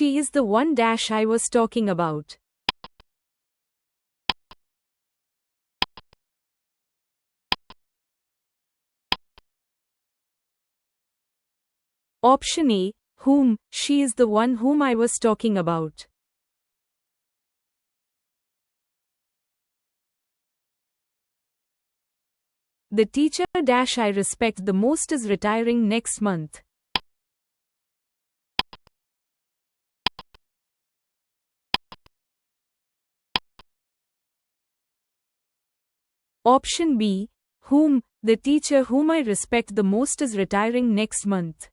She is the one dash I was talking about. Option A, whom, she is the one whom I was talking about. The teacher dash I respect the most is retiring next month. Option B, whom, the teacher whom I respect the most is retiring next month.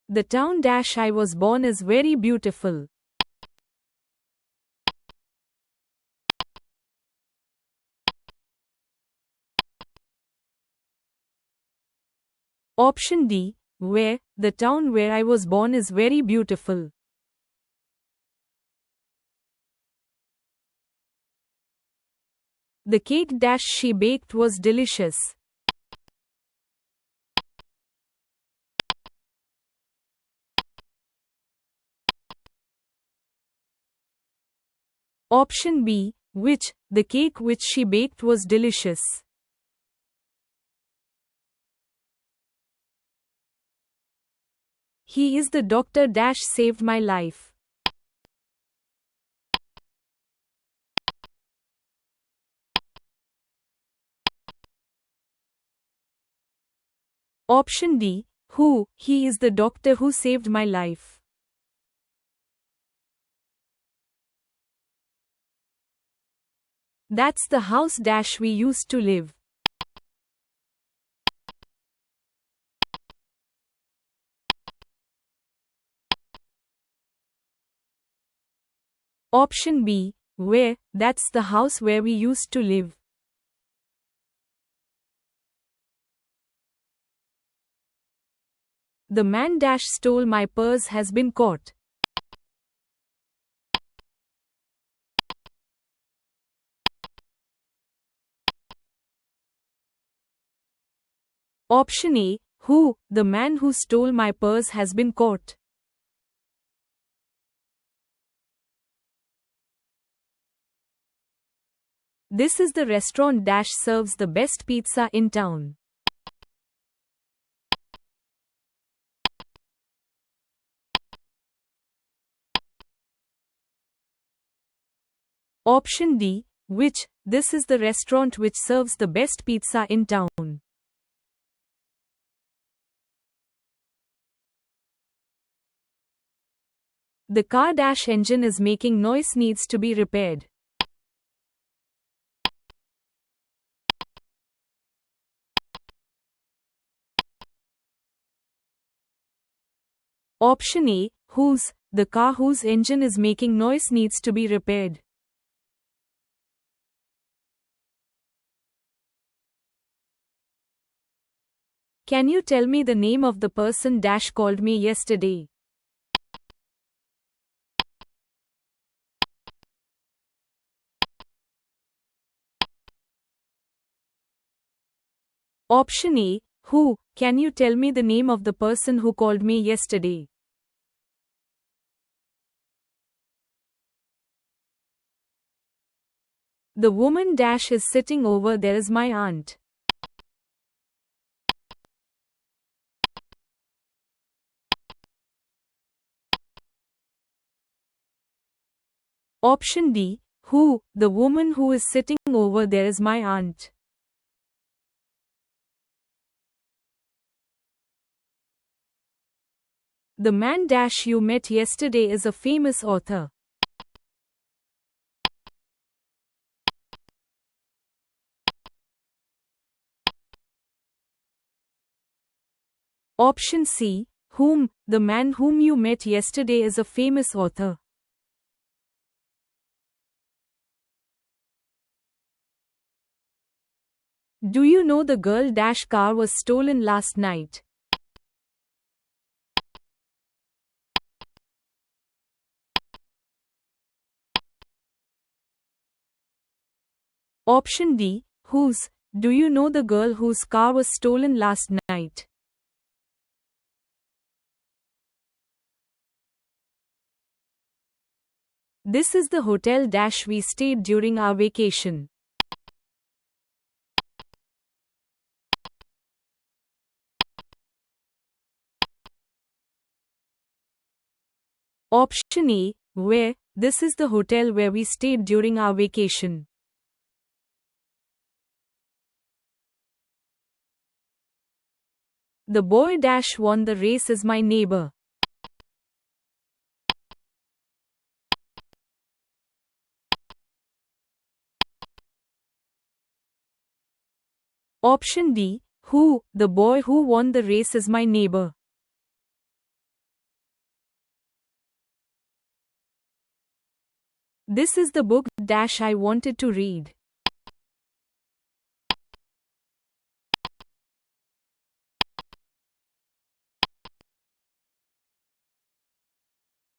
The town dash I was born is very beautiful. Option D, where, the town where I was born is very beautiful. The cake dash she baked was delicious. Option B, which, the cake which she baked was delicious. He is the doctor dash saved my life. Option D, who, he is the doctor who saved my life. That's the house dash we used to live. Option B, where, that's the house where we used to live. The man dash stole my purse has been caught. Option A, who, the man who stole my purse has been caught. This is the restaurant dash serves the best pizza in town. Option D, which, this is the restaurant which serves the best pizza in town. The car dash engine is making noise needs to be repaired. Option A, whose, the car whose engine is making noise needs to be repaired. Can you tell me the name of the person dash called me yesterday? Option A, who, can you tell me the name of the person who called me yesterday? The woman dash is sitting over there is my aunt. Option D, who, the woman who is sitting over there is my aunt. The man dash you met yesterday is a famous author. Option C, whom, the man whom you met yesterday is a famous author. Do you know the girl dash car was stolen last night? Option D, whose, Do you know the girl whose car was stolen last night? This is the hotel we stayed during our vacation. Option A, where. This is the hotel where we stayed during our vacation. The boy won the race is my neighbor. Option D, who. The boy who won the race is my neighbor. This is the book I wanted to read.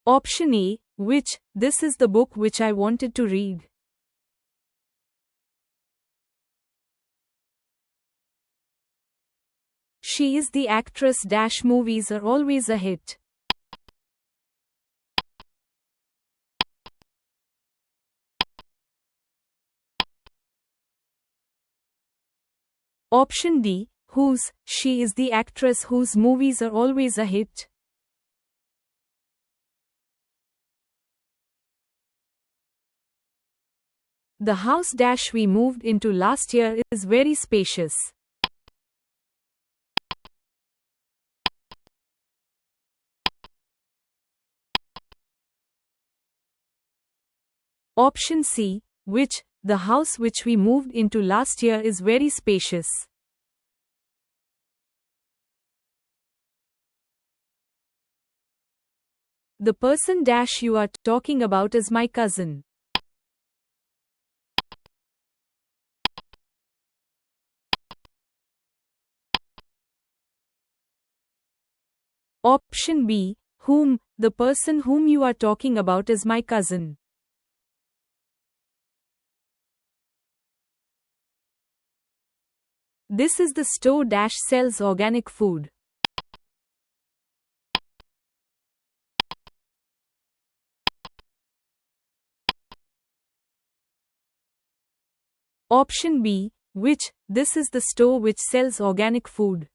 Option A, which. This is the book which I wanted to read. She is the actress movies are always a hit. Option D, whose. She is the actress whose movies are always a hit. The house we moved into last year is very spacious. Option C, which. The house which we moved into last year is very spacious. The person you are talking about is my cousin. Option B, whom. The person whom you are talking about is my cousin. This is the store sells organic food. Option B, which. This is the store which sells organic food.